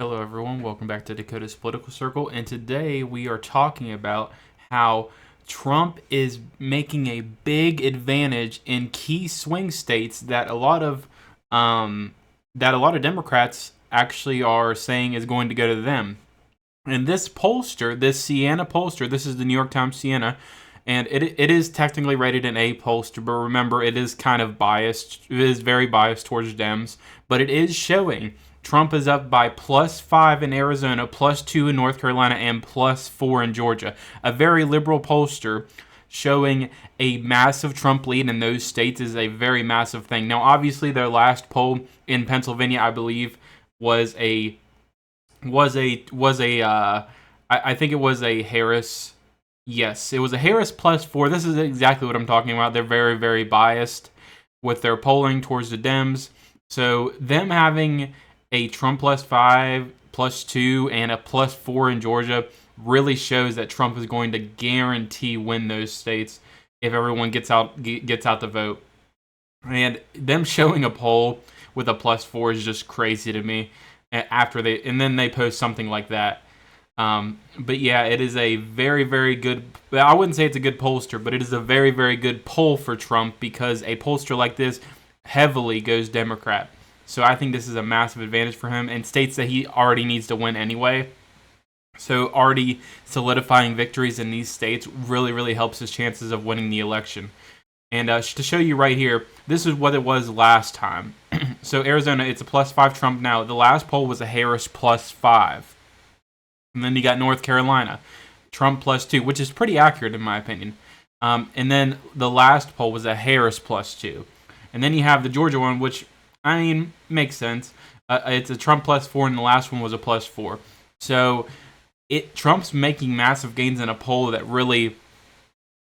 Hello, everyone. Welcome back to Dakota's Political Circle. And today we are talking about how Trump is making a big advantage in key swing states that a lot of Democrats actually are saying is going to go to them. And this pollster, this Siena pollster, this is the New York Times Siena, and it is technically rated an A pollster, but remember, it is kind of biased. It is very biased towards Dems, but it is showing Trump is up by +5 in Arizona, +2 in North Carolina, and +4 in Georgia. A very liberal pollster showing a massive Trump lead in those states is a very massive thing. Now, obviously, their last poll in Pennsylvania, I believe, was a I think it was a Harris. Yes, it was a Harris +4. This is exactly what I'm talking about. They're very, very biased with their polling towards the Dems. So them having a Trump +5, +2, and a +4 in Georgia really shows that Trump is going to guarantee win those states if everyone gets out to vote. And them showing a poll with a +4 is just crazy to me. And then they post something like that. But yeah, it is a very, very good. I wouldn't say it's a good pollster, but it is a very, very good poll for Trump because a pollster like this heavily goes Democrat. So I think this is a massive advantage for him in states that he already needs to win anyway. So already solidifying victories in these states really, really helps his chances of winning the election. And to show you right here, this is what it was last time. So Arizona, it's a +5 Trump now. The last poll was a Harris +5. And then you got North Carolina, Trump +2, which is pretty accurate in my opinion. And then the last poll was a Harris +2. And then you have the Georgia one, which, I mean, makes sense. It's a Trump +4, and the last one was a +4. So Trump's making massive gains in a poll that really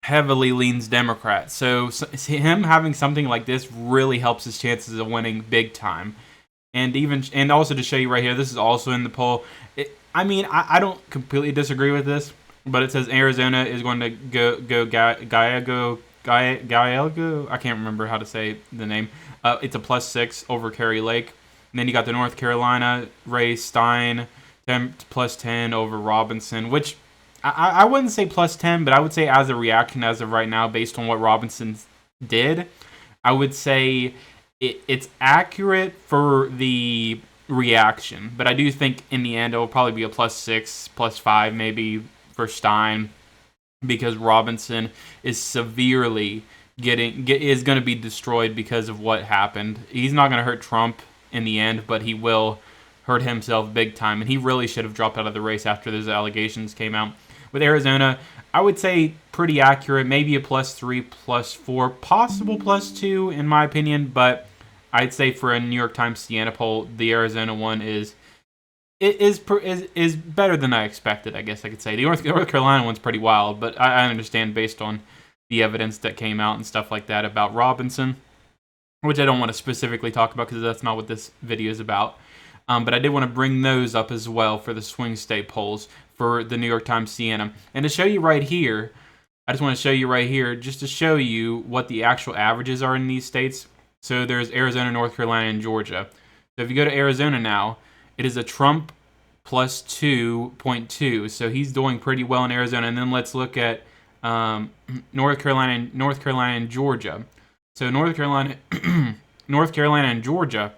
heavily leans Democrat. So him having something like this really helps his chances of winning big time. And also to show you right here, this is also in the poll. I don't completely disagree with this, but it says Arizona is going to go Gallego. I can't remember how to say the name. It's a +6 over Kerry Lake. And then you got the North Carolina race, Stein, +10 over Robinson, which I wouldn't say +10, but I would say as a reaction as of right now, based on what Robinson did, I would say it's accurate for the reaction. But I do think in the end it will probably be a +6, +5 maybe for Stein, because Robinson is severely is going to be destroyed because of what happened. He's not going to hurt Trump in the end, but he will hurt himself big time, and he really should have dropped out of the race after those allegations came out. With Arizona, I would say pretty accurate, maybe a +3, +4, possible +2 in my opinion, but I'd say for a New York Times Siena poll, the Arizona one is better than I expected, I guess I could say. The North Carolina one's pretty wild, but I understand based on the evidence that came out and stuff like that about Robinson, which I don't want to specifically talk about because that's not what this video is about. But I did want to bring those up as well for the swing state polls for the New York Times Siena. And to show you right here, I just want to show you right here, just to show you what the actual averages are in these states. So there's Arizona, North Carolina, and Georgia. So if you go to Arizona now, it is a Trump +2.2. So he's doing pretty well in Arizona. And then let's look at North Carolina and Georgia. So North Carolina and Georgia.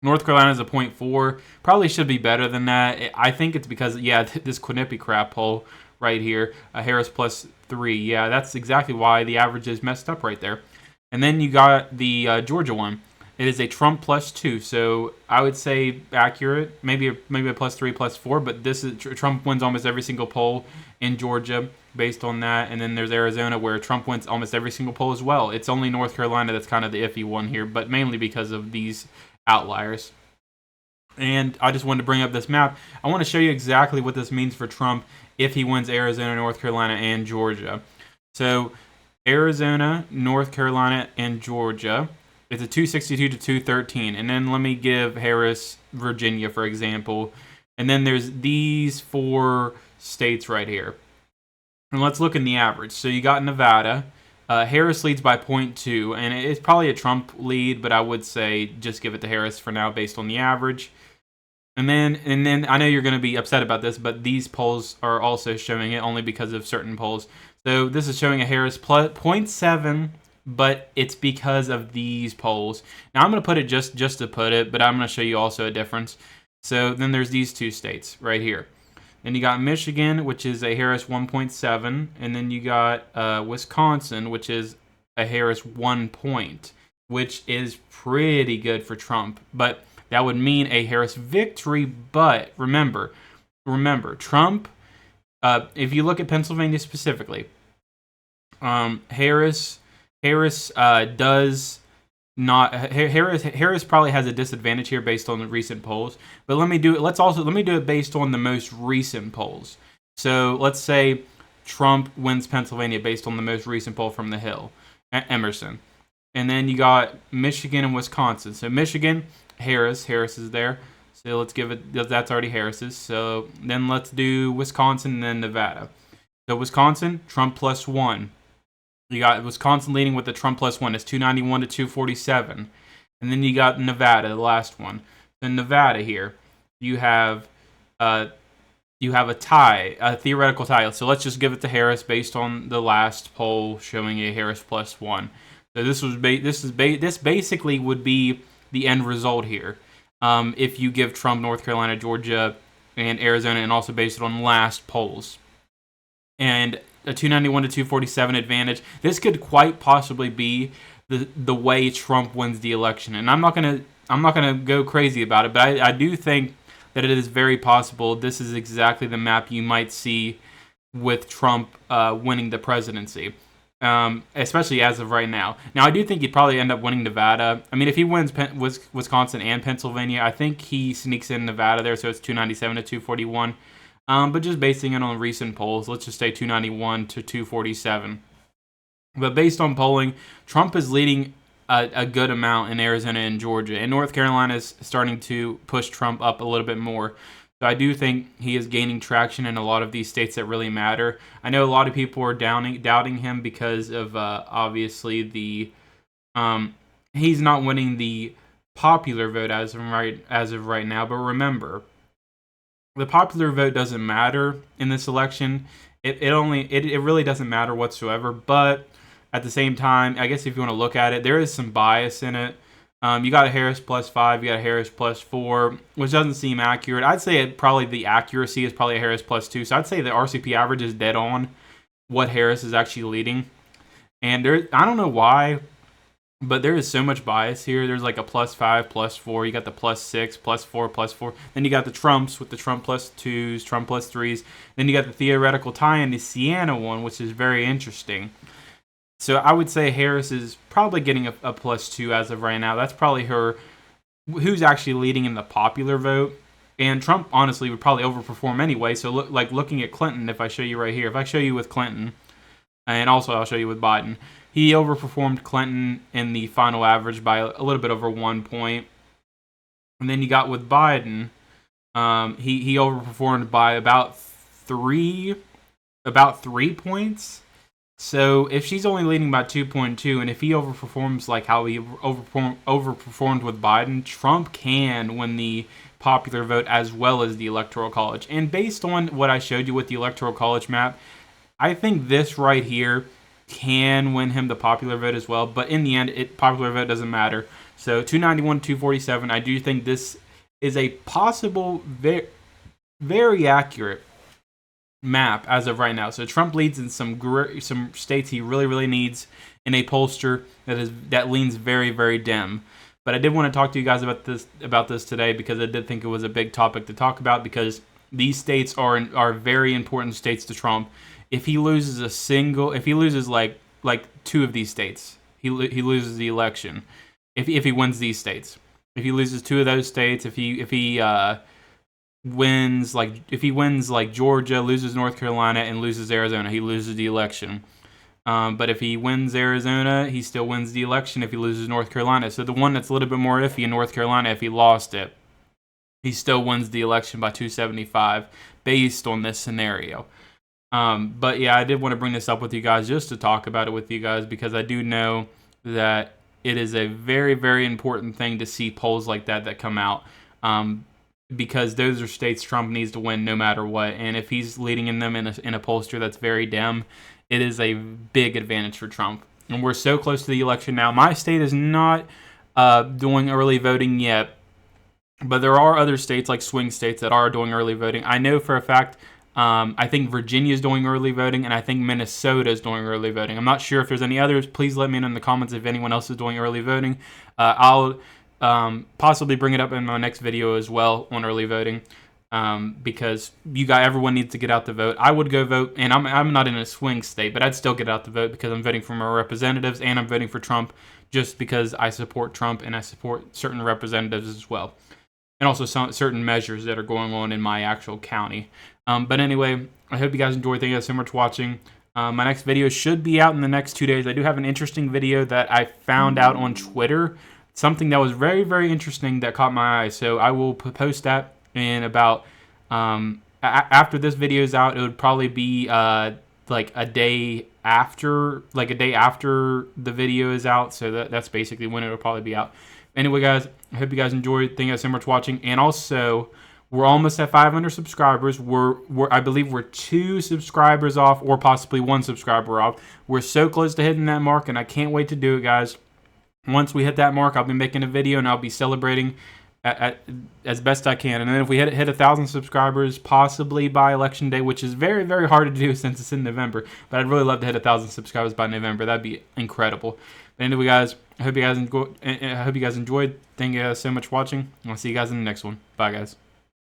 North Carolina is a +0.4. Probably should be better than that. I think it's because, yeah, this Quinnipiac crap poll right here, Harris +3. Yeah, that's exactly why the average is messed up right there. And then you got the Georgia one. It is a Trump +2. So I would say accurate, maybe a +3, +4. But this is Trump wins almost every single poll in Georgia based on that. And then there's Arizona where Trump wins almost every single poll as well. It's only North Carolina that's kind of the iffy one here, but mainly because of these outliers. And I just wanted to bring up this map. I want to show you exactly what this means for Trump if he wins Arizona, North Carolina, and Georgia. So Arizona, North Carolina, and Georgia, it's a 262 to 213. And then let me give Harris, Virginia, for example. And then there's these 4 states right here. And let's look in the average. So you got Nevada. Harris leads by +0.2, and it's probably a Trump lead, but I would say just give it to Harris for now based on the average. And then I know you're going to be upset about this, but these polls are also showing it only because of certain polls. So this is showing a Harris plus 0.7, but it's because of these polls. Now I'm going to put it just to put it, but I'm going to show you also a difference. So then there's these two states right here. Then you got Michigan, which is a Harris 1.7, and then you got Wisconsin, which is a Harris 1 point, which is pretty good for Trump. But that would mean a Harris victory. But remember, Trump. If you look at Pennsylvania specifically, Harris does not. Harris probably has a disadvantage here based on the recent polls. But let me do it based on the most recent polls. So let's say Trump wins Pennsylvania based on the most recent poll from the Hill, Emerson. And then you got Michigan and Wisconsin. So Michigan, Harris is there. So let's give it, that's already Harris's. So then let's do Wisconsin and then Nevada. So Wisconsin, Trump +1. You got Wisconsin leading with the Trump +1. It's 291 to 247. And then you got Nevada, the last one. Then Nevada here, you have a tie, a theoretical tie. So let's just give it to Harris based on the last poll showing a Harris +1. So this basically would be the end result here. If you give Trump North Carolina, Georgia, and Arizona, and also based it on last polls, and a 291 to 247 advantage, this could quite possibly be the way Trump wins the election. And I'm not gonna go crazy about it, but I do think that it is very possible this is exactly the map you might see with Trump winning the presidency. Especially as of right now. Now, I do think he'd probably end up winning Nevada. I mean, if he wins Wisconsin and Pennsylvania, I think he sneaks in Nevada there, so it's 297 to 241. But just basing it on recent polls, let's just say 291 to 247. But based on polling, Trump is leading a good amount in Arizona and Georgia, and North Carolina is starting to push Trump up a little bit more. So I do think he is gaining traction in a lot of these states that really matter. I know a lot of people are doubting him because of obviously he's not winning the popular vote as of right now. But remember, the popular vote doesn't matter in this election. It really doesn't matter whatsoever. But at the same time, I guess if you want to look at it, there is some bias in it. You got a Harris +5, you got a Harris +4, which doesn't seem accurate. I'd say probably the accuracy is probably a Harris +2. So I'd say the RCP average is dead on what Harris is actually leading. And I don't know why, but there is so much bias here. There's like a +5, +4. You got the +6, +4, +4. Then you got the Trumps with the Trump +2s, Trump +3s. Then you got the theoretical tie in the Siena one, which is very interesting. So I would say Harris is probably getting a +2 as of right now. That's probably who's actually leading in the popular vote. And Trump, honestly, would probably overperform anyway. So looking at Clinton, if I show you right here, if I show you with Clinton, and also I'll show you with Biden, he overperformed Clinton in the final average by a little bit over 1 point. And then you got with Biden, he overperformed by about three points. So if she's only leading by 2.2, and if he overperforms like how he overperformed with Biden, Trump can win the popular vote as well as the Electoral College. And based on what I showed you with the Electoral College map, I think this right here can win him the popular vote as well. But in the end, popular vote doesn't matter. So 291, 247, I do think this is a possible, very, very accurate map as of right now. So Trump leads in some states he really needs in a pollster that leans very, very dim. But I did want to talk to you guys about this today because I did think it was a big topic to talk about, because these states are very important states to Trump. If he loses like two of these states, he loses the election. If he wins these states, if he loses two of those states, if he wins like Georgia, loses North Carolina, and loses Arizona, he loses the election. But if he wins Arizona, he still wins the election if he loses North Carolina. So the one that's a little bit more iffy in North Carolina, if he lost it, he still wins the election by 275 based on this scenario. But yeah, I did want to bring this up with you guys just to talk about it with you guys, because I do know that it is a very, very important thing to see polls like that come out. because those are states Trump needs to win no matter what. And if he's leading in them in a pollster that's very dim, it is a big advantage for Trump. And we're so close to the election now. My state is not doing early voting yet, but there are other states like swing states that are doing early voting. I know for a fact, I think Virginia is doing early voting, and I think Minnesota is doing early voting. I'm not sure if there's any others. Please let me know in the comments if anyone else is doing early voting. I'll possibly bring it up in my next video as well on early voting, because everyone needs to get out the vote. I would go vote, and I'm not in a swing state, but I'd still get out the vote because I'm voting for my representatives and I'm voting for Trump just because I support Trump and I support certain representatives as well. And also certain measures that are going on in my actual county. But anyway, I hope you guys enjoyed. Thank you guys so much for watching. My next video should be out in the next 2 days. I do have an interesting video that I found out on Twitter. Something that was very, very interesting that caught my eye. So I will post that in about, after this video is out, it would probably be like a day after the video is out. So that's basically when it'll probably be out. Anyway, guys, I hope you guys enjoyed. Thank you guys so much for watching. And also, we're almost at 500 subscribers. I believe we're 2 subscribers off, or possibly 1 subscriber off. We're so close to hitting that mark, and I can't wait to do it, guys. Once we hit that mark, I'll be making a video, and I'll be celebrating as best I can. And then if we hit 1,000 subscribers, possibly by Election Day, which is very, very hard to do since it's in November. But I'd really love to hit 1,000 subscribers by November. That'd be incredible. But anyway, guys, I hope you guys enjoyed. Thank you guys so much for watching. I'll see you guys in the next one. Bye, guys.